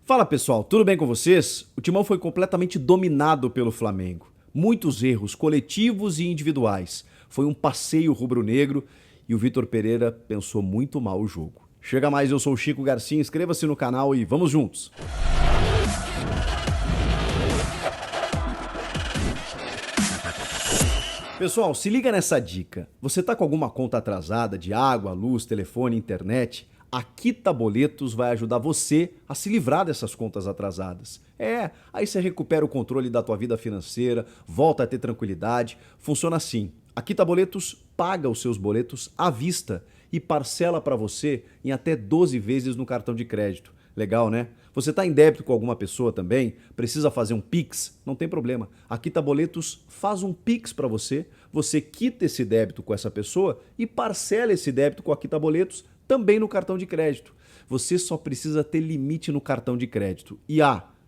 Fala pessoal, tudo bem com vocês? O Timão foi completamente dominado pelo Flamengo. Muitos erros coletivos e individuais. Foi um passeio rubro-negro e o Vitor Pereira pensou muito mal o jogo. Chega mais, eu sou o Chico Garcia, inscreva-se no canal e vamos juntos! Pessoal, se liga nessa dica. Você tá com alguma conta atrasada de água, luz, telefone, internet? A Quita Boletos vai ajudar você a se livrar dessas contas atrasadas. Aí você recupera o controle da tua vida financeira, volta a ter tranquilidade. Funciona assim. A Quita Boletos paga os seus boletos à vista e parcela para você em até 12 vezes no cartão de crédito. Legal, né? Você está em débito com alguma pessoa também? Precisa fazer um Pix? Não tem problema. A Quita Boletos faz um Pix para você, você quita esse débito com essa pessoa e parcela esse débito com a Quita Boletos também no cartão de crédito. Você só precisa ter limite no cartão de crédito. E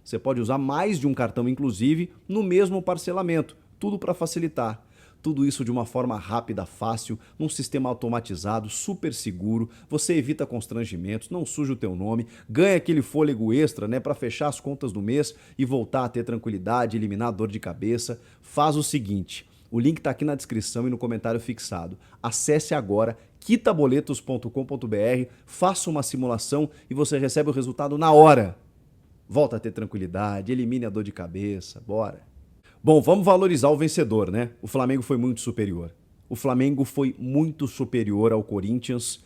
você pode usar mais de um cartão, inclusive, no mesmo parcelamento. Tudo para facilitar. Tudo isso de uma forma rápida, fácil, num sistema automatizado, super seguro. Você evita constrangimentos, não suja o teu nome, ganha aquele fôlego extra, né, para fechar as contas do mês e voltar a ter tranquilidade, eliminar a dor de cabeça. Faz o seguinte, o link está aqui na descrição e no comentário fixado. Acesse agora quitaboletos.com.br, faça uma simulação e você recebe o resultado na hora. Volta a ter tranquilidade, elimine a dor de cabeça, bora. Bom, vamos valorizar o vencedor, né? O Flamengo foi muito superior. O Flamengo foi muito superior ao Corinthians,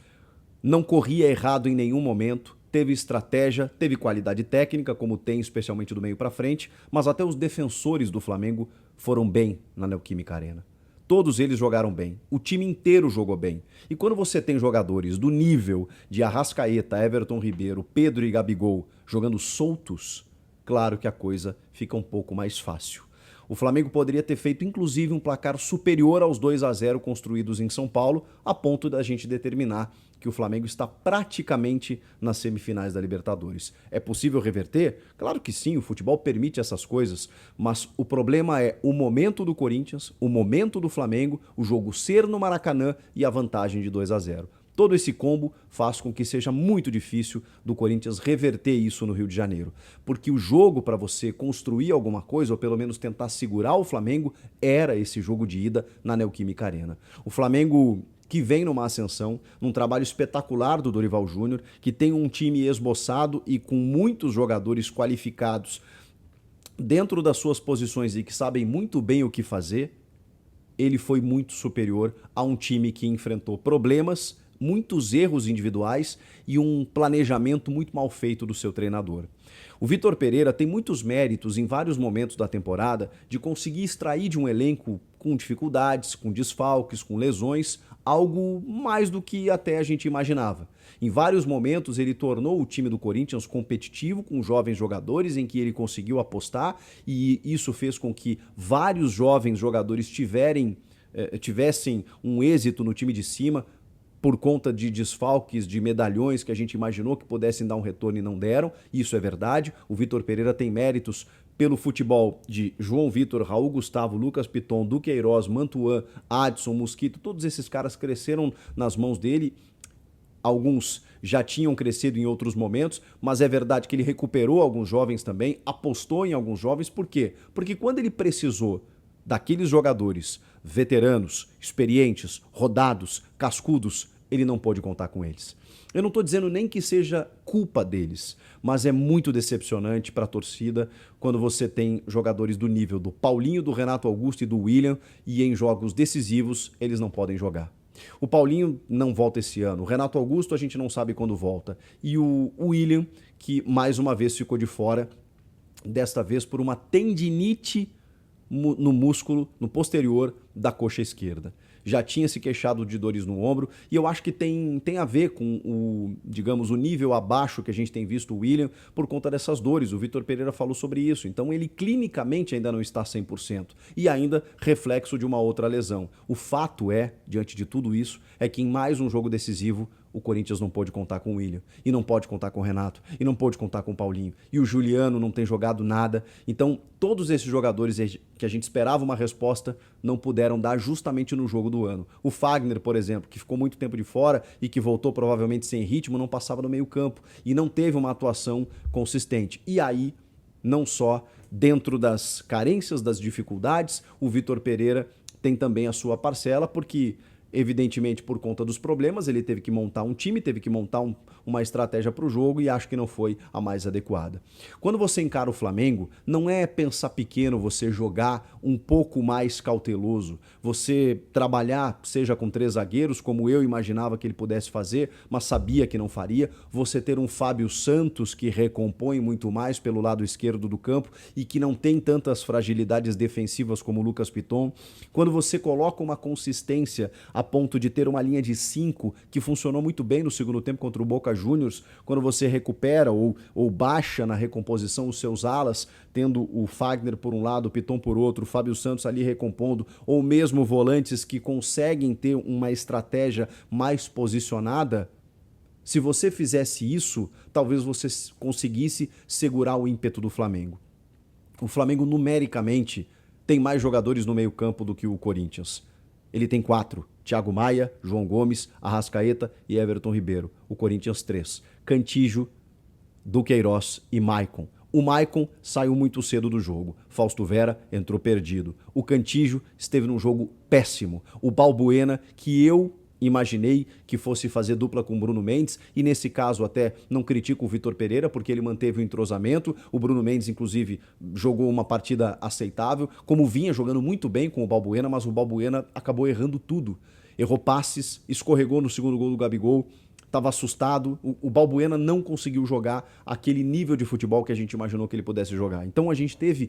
não corria errado em nenhum momento, teve estratégia, teve qualidade técnica, como tem especialmente do meio para frente, mas até os defensores do Flamengo foram bem na Neoquímica Arena. Todos eles jogaram bem, o time inteiro jogou bem. E quando você tem jogadores do nível de Arrascaeta, Everton Ribeiro, Pedro e Gabigol jogando soltos, claro que a coisa fica um pouco mais fácil. O Flamengo poderia ter feito inclusive um placar superior aos 2-0 construídos em São Paulo, a ponto da gente determinar que o Flamengo está praticamente nas semifinais da Libertadores. É possível reverter? Claro que sim, o futebol permite essas coisas, mas o problema é o momento do Corinthians, o momento do Flamengo, o jogo ser no Maracanã e a vantagem de 2-0. Todo esse combo faz com que seja muito difícil do Corinthians reverter isso no Rio de Janeiro. Porque o jogo para você construir alguma coisa, ou pelo menos tentar segurar o Flamengo, era esse jogo de ida na Neoquímica Arena. O Flamengo que vem numa ascensão, num trabalho espetacular do Dorival Júnior, que tem um time esboçado e com muitos jogadores qualificados dentro das suas posições e que sabem muito bem o que fazer, ele foi muito superior a um time que enfrentou problemas, muitos erros individuais e um planejamento muito mal feito do seu treinador. O Vitor Pereira tem muitos méritos em vários momentos da temporada de conseguir extrair de um elenco com dificuldades, com desfalques, com lesões, algo mais do que até a gente imaginava. Em vários momentos ele tornou o time do Corinthians competitivo com jovens jogadores em que ele conseguiu apostar e isso fez com que vários jovens jogadores tivessem um êxito no time de cima, por conta de desfalques, de medalhões que a gente imaginou que pudessem dar um retorno e não deram. Isso é verdade. O Vitor Pereira tem méritos pelo futebol de João Vitor, Raul Gustavo, Lucas Piton, Duqueiroz, Mantuan, Adson, Mosquito. Todos esses caras cresceram nas mãos dele. Alguns já tinham crescido em outros momentos, mas é verdade que ele recuperou alguns jovens também, apostou em alguns jovens. Por quê? Porque quando ele precisou daqueles jogadores veteranos, experientes, rodados, cascudos, ele não pôde contar com eles. Eu não estou dizendo nem que seja culpa deles, mas é muito decepcionante para a torcida quando você tem jogadores do nível do Paulinho, do Renato Augusto e do William e em jogos decisivos eles não podem jogar. O Paulinho não volta esse ano, o Renato Augusto a gente não sabe quando volta e o William, que mais uma vez ficou de fora, desta vez por uma tendinite no músculo, no posterior da coxa esquerda. Já tinha se queixado de dores no ombro e eu acho que tem a ver com o nível abaixo que a gente tem visto o William por conta dessas dores. O Vitor Pereira falou sobre isso. Então ele clinicamente ainda não está 100% e ainda reflexo de uma outra lesão. O fato é, diante de tudo isso, é que em mais um jogo decisivo o Corinthians não pôde contar com o William, e não pode contar com o Renato, e não pôde contar com o Paulinho, e o Juliano não tem jogado nada. Então, todos esses jogadores que a gente esperava uma resposta não puderam dar justamente no jogo do ano. O Fagner, por exemplo, que ficou muito tempo de fora e que voltou provavelmente sem ritmo, não passava no meio-campo e não teve uma atuação consistente. E aí, não só dentro das carências, das dificuldades, o Vitor Pereira tem também a sua parcela, porque evidentemente por conta dos problemas ele teve que montar um time, teve que montar uma estratégia para o jogo e acho que não foi a mais adequada. Quando você encara o Flamengo, não é pensar pequeno você jogar um pouco mais cauteloso, você trabalhar, seja com 3 zagueiros, como eu imaginava que ele pudesse fazer, mas sabia que não faria, você ter um Fábio Santos que recompõe muito mais pelo lado esquerdo do campo e que não tem tantas fragilidades defensivas como o Lucas Piton. Quando você coloca uma consistência a ponto de ter uma linha de 5 que funcionou muito bem no segundo tempo contra o Boca Juniors, quando você recupera ou baixa na recomposição os seus alas, tendo o Fagner por um lado, o Piton por outro, o Fábio Santos ali recompondo, ou mesmo volantes que conseguem ter uma estratégia mais posicionada, se você fizesse isso, talvez você conseguisse segurar o ímpeto do Flamengo. O Flamengo, numericamente, tem mais jogadores no meio-campo do que o Corinthians. Ele tem 4. Thiago Maia, João Gomes, Arrascaeta e Everton Ribeiro. O Corinthians 3. Cantillo, Duqueiroz e Maicon. O Maicon saiu muito cedo do jogo. Fausto Vera entrou perdido. O Cantillo esteve num jogo péssimo. O Balbuena, que eu imaginei que fosse fazer dupla com o Bruno Mendes, e nesse caso até não critico o Vitor Pereira, porque ele manteve o entrosamento. O Bruno Mendes, inclusive, jogou uma partida aceitável, como vinha jogando muito bem com o Balbuena, mas o Balbuena acabou errando tudo. Errou passes, escorregou no segundo gol do Gabigol, estava assustado. O Balbuena não conseguiu jogar aquele nível de futebol que a gente imaginou que ele pudesse jogar. Então a gente teve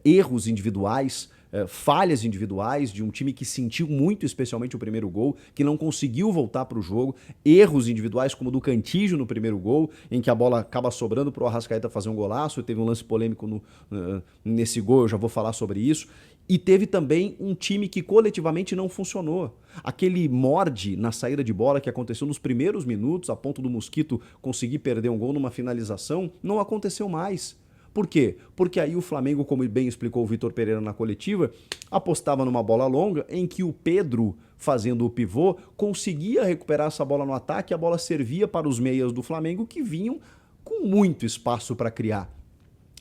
erros individuais, falhas individuais de um time que sentiu muito, especialmente o primeiro gol, que não conseguiu voltar para o jogo, erros individuais como o do Cantillo no primeiro gol, em que a bola acaba sobrando para o Arrascaeta fazer um golaço, teve um lance polêmico nesse gol, eu já vou falar sobre isso, e teve também um time que coletivamente não funcionou. Aquele morde na saída de bola que aconteceu nos primeiros minutos, a ponto do Mosquito conseguir perder um gol numa finalização, não aconteceu mais. Por quê? Porque aí o Flamengo, como bem explicou o Vitor Pereira na coletiva, apostava numa bola longa em que o Pedro, fazendo o pivô, conseguia recuperar essa bola no ataque, a bola servia para os meias do Flamengo que vinham com muito espaço para criar.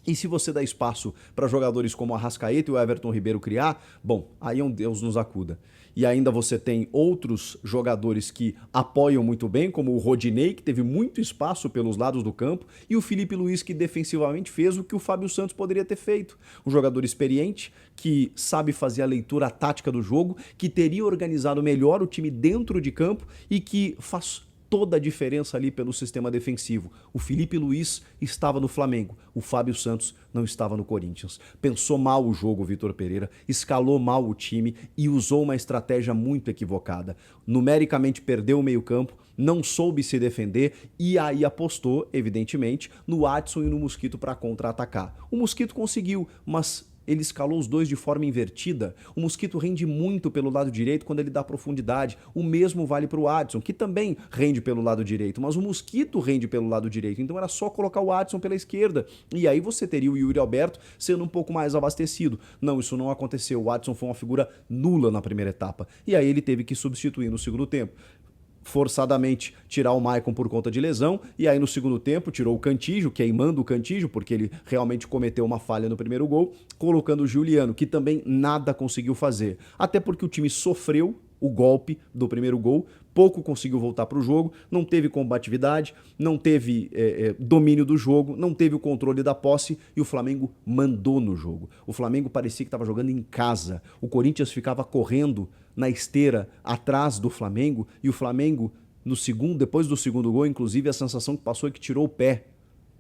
E se você dá espaço para jogadores como o Arrascaeta e o Everton Ribeiro criar, bom, aí é um Deus nos acuda. E ainda você tem outros jogadores que apoiam muito bem, como o Rodinei, que teve muito espaço pelos lados do campo, e o Felipe Luiz, que defensivamente fez o que o Fábio Santos poderia ter feito. Um jogador experiente, que sabe fazer a leitura tática do jogo, que teria organizado melhor o time dentro de campo e que faz toda a diferença ali pelo sistema defensivo. O Felipe Luiz estava no Flamengo, o Fábio Santos não estava no Corinthians. Pensou mal o jogo o Vitor Pereira, escalou mal o time e usou uma estratégia muito equivocada. Numericamente perdeu o meio-campo, não soube se defender e aí apostou, evidentemente, no Adson e no Mosquito para contra-atacar. O Mosquito conseguiu, mas ele escalou os dois de forma invertida. O Mosquito rende muito pelo lado direito quando ele dá profundidade. O mesmo vale para o Adson, que também rende pelo lado direito, mas o Mosquito rende pelo lado direito. Então era só colocar o Adson pela esquerda. E aí você teria o Yuri Alberto sendo um pouco mais abastecido. Não, isso não aconteceu. O Adson foi uma figura nula na primeira etapa. E aí ele teve que substituir no segundo tempo. Forçadamente tirar o Maicon por conta de lesão, e aí no segundo tempo tirou o Cantillo, queimando o Cantillo, porque ele realmente cometeu uma falha no primeiro gol, colocando o Juliano, que também nada conseguiu fazer. Até porque o time sofreu o golpe do primeiro gol, pouco conseguiu voltar para o jogo, não teve combatividade, não teve domínio do jogo, não teve o controle da posse e o Flamengo mandou no jogo. O Flamengo parecia que estava jogando em casa, o Corinthians ficava correndo na esteira atrás do Flamengo e o Flamengo, depois do segundo gol, inclusive a sensação que passou é que tirou o pé.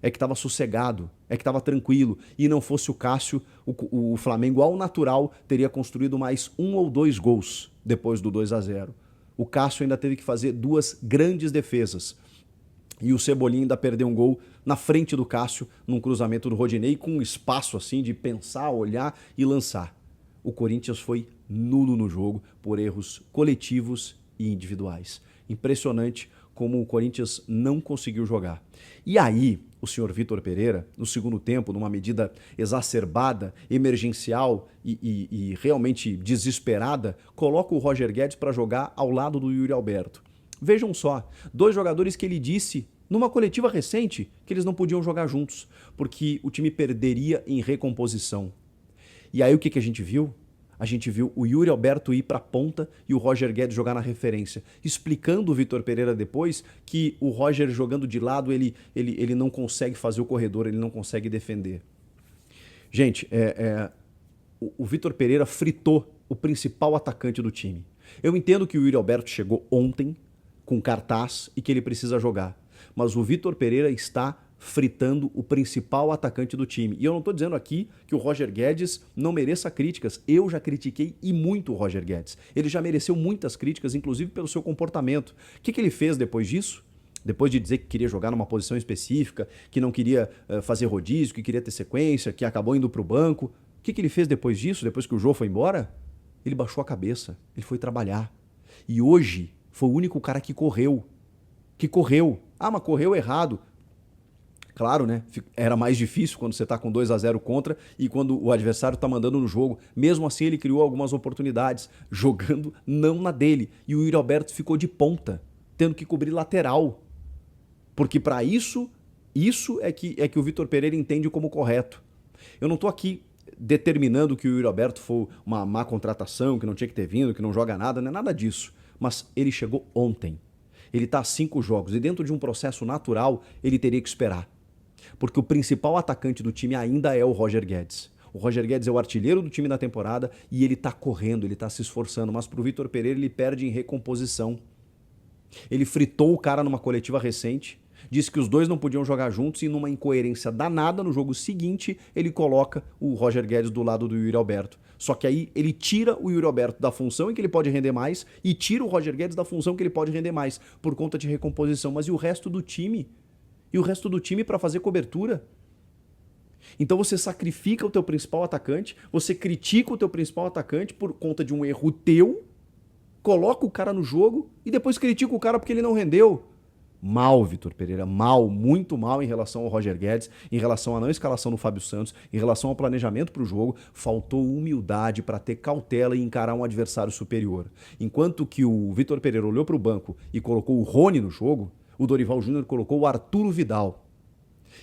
É que estava sossegado, é que estava tranquilo. E não fosse o Cássio, o Flamengo, ao natural, teria construído mais 1 ou 2 gols depois do 2-0. O Cássio ainda teve que fazer 2 grandes defesas. E o Cebolinha ainda perdeu um gol na frente do Cássio, num cruzamento do Rodinei, com um espaço assim de pensar, olhar e lançar. O Corinthians foi nulo no jogo por erros coletivos e individuais. Impressionante como o Corinthians não conseguiu jogar. E aí, o senhor Vitor Pereira, no segundo tempo, numa medida exacerbada, emergencial e realmente desesperada, coloca o Roger Guedes para jogar ao lado do Yuri Alberto. Vejam só, dois jogadores que ele disse numa coletiva recente que eles não podiam jogar juntos, porque o time perderia em recomposição. E aí o que a gente viu? A gente viu o Yuri Alberto ir para a ponta e o Roger Guedes jogar na referência, explicando o Vitor Pereira depois que o Roger jogando de lado, ele não consegue fazer o corredor, ele não consegue defender. Gente, o Vitor Pereira fritou o principal atacante do time. Eu entendo que o Yuri Alberto chegou ontem com cartaz e que ele precisa jogar, mas o Vitor Pereira está fritando o principal atacante do time. E eu não estou dizendo aqui que o Roger Guedes não mereça críticas. Eu já critiquei e muito o Roger Guedes. Ele já mereceu muitas críticas, inclusive pelo seu comportamento. O que ele fez depois disso? Depois de dizer que queria jogar numa posição específica, que não queria fazer rodízio, que queria ter sequência, que acabou indo para o banco. O que ele fez depois disso, depois que o Jô foi embora? Ele baixou a cabeça, ele foi trabalhar. E hoje foi o único cara que correu. Ah, mas correu errado. Claro, né? Era mais difícil quando você está com 2-0 contra e quando o adversário está mandando no jogo. Mesmo assim, ele criou algumas oportunidades, jogando não na dele. E o Yuri Alberto ficou de ponta, tendo que cobrir lateral. Porque para isso é que o Vitor Pereira entende como correto. Eu não estou aqui determinando que o Yuri Alberto foi uma má contratação, que não tinha que ter vindo, que não joga nada, não é nada disso. Mas ele chegou ontem. Ele está a 5 jogos e dentro de um processo natural, ele teria que esperar. Porque o principal atacante do time ainda é o Roger Guedes. O Roger Guedes é o artilheiro do time da temporada e ele tá correndo, ele tá se esforçando, mas pro Vitor Pereira ele perde em recomposição. Ele fritou o cara numa coletiva recente, disse que os dois não podiam jogar juntos e numa incoerência danada no jogo seguinte ele coloca o Roger Guedes do lado do Yuri Alberto. Só que aí ele tira o Yuri Alberto da função em que ele pode render mais e tira o Roger Guedes da função que ele pode render mais por conta de recomposição. Mas e o resto do time? E o resto do time para fazer cobertura? Então você sacrifica o teu principal atacante, você critica o teu principal atacante por conta de um erro teu, coloca o cara no jogo e depois critica o cara porque ele não rendeu. Mal, Vitor Pereira, mal, muito mal em relação ao Roger Guedes, em relação à não escalação do Fábio Santos, em relação ao planejamento para o jogo, faltou humildade para ter cautela e encarar um adversário superior. Enquanto que o Vitor Pereira olhou para o banco e colocou o Rony no jogo, o Dorival Júnior colocou o Arturo Vidal.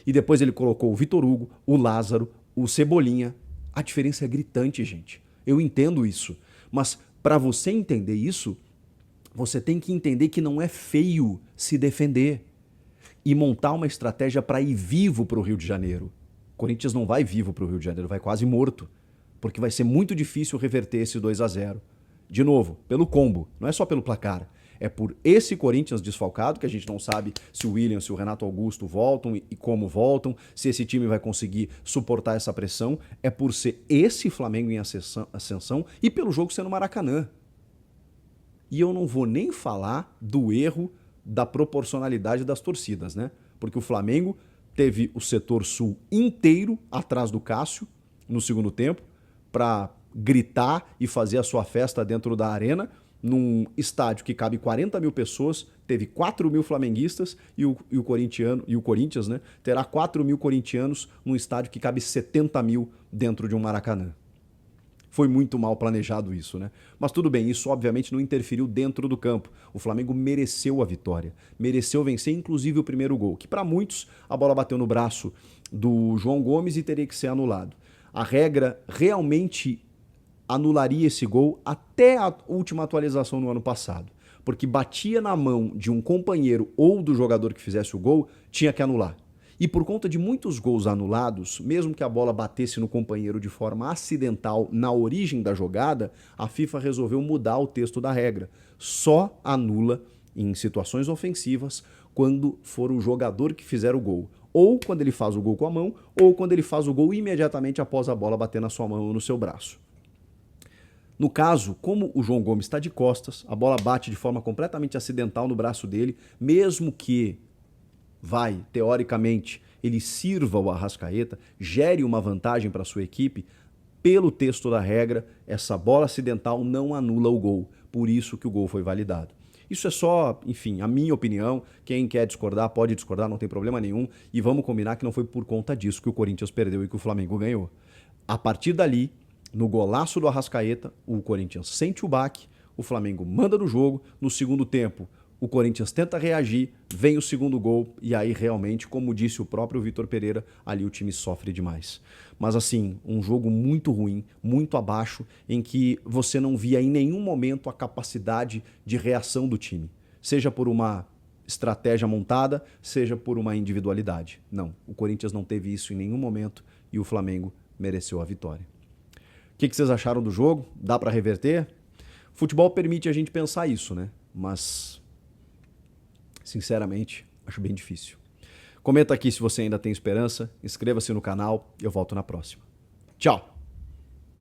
E depois ele colocou o Vitor Hugo, o Lázaro, o Cebolinha. A diferença é gritante, gente. Eu entendo isso. Mas para você entender isso, você tem que entender que não é feio se defender e montar uma estratégia para ir vivo para o Rio de Janeiro. O Corinthians não vai vivo para o Rio de Janeiro, vai quase morto, porque vai ser muito difícil reverter esse 2-0. De novo, pelo combo, não é só pelo placar. É por esse Corinthians desfalcado, que a gente não sabe se o William, se o Renato Augusto voltam e como voltam, se esse time vai conseguir suportar essa pressão. É por ser esse Flamengo em ascensão e pelo jogo ser no Maracanã. E eu não vou nem falar do erro da proporcionalidade das torcidas, né? Porque o Flamengo teve o setor sul inteiro atrás do Cássio no segundo tempo para gritar e fazer a sua festa dentro da arena, num estádio que cabe 40 mil pessoas, teve 4 mil flamenguistas e o Corinthians, né, terá 4 mil corintianos num estádio que cabe 70 mil dentro de um Maracanã. Foi muito mal planejado isso, né? Mas tudo bem, isso obviamente não interferiu dentro do campo. O Flamengo mereceu a vitória, mereceu vencer inclusive o primeiro gol, que para muitos a bola bateu no braço do João Gomes e teria que ser anulado. A regra realmente anularia esse gol até a última atualização no ano passado, porque batia na mão de um companheiro ou do jogador que fizesse o gol, tinha que anular. E por conta de muitos gols anulados, mesmo que a bola batesse no companheiro de forma acidental na origem da jogada, a FIFA resolveu mudar o texto da regra. Só anula em situações ofensivas quando for o jogador que fizer o gol. Ou quando ele faz o gol com a mão, ou quando ele faz o gol imediatamente após a bola bater na sua mão ou no seu braço. No caso, como o João Gomes está de costas, a bola bate de forma completamente acidental no braço dele, mesmo que teoricamente, ele sirva o Arrascaeta, gere uma vantagem para a sua equipe, pelo texto da regra, essa bola acidental não anula o gol, por isso que o gol foi validado. Isso é só, enfim, a minha opinião. Quem quer discordar, pode discordar, não tem problema nenhum. E vamos combinar que não foi por conta disso que o Corinthians perdeu e que o Flamengo ganhou. A partir dali, no golaço do Arrascaeta, o Corinthians sente o baque, o Flamengo manda no jogo, no segundo tempo o Corinthians tenta reagir, vem o segundo gol e aí realmente, como disse o próprio Vitor Pereira, ali o time sofre demais. Mas assim, um jogo muito ruim, muito abaixo, em que você não via em nenhum momento a capacidade de reação do time. Seja por uma estratégia montada, seja por uma individualidade. Não, o Corinthians não teve isso em nenhum momento e o Flamengo mereceu a vitória. O que vocês acharam do jogo? Dá para reverter? Futebol permite a gente pensar isso, né? Mas sinceramente, acho bem difícil. Comenta aqui se você ainda tem esperança, inscreva-se no canal e eu volto na próxima. Tchau!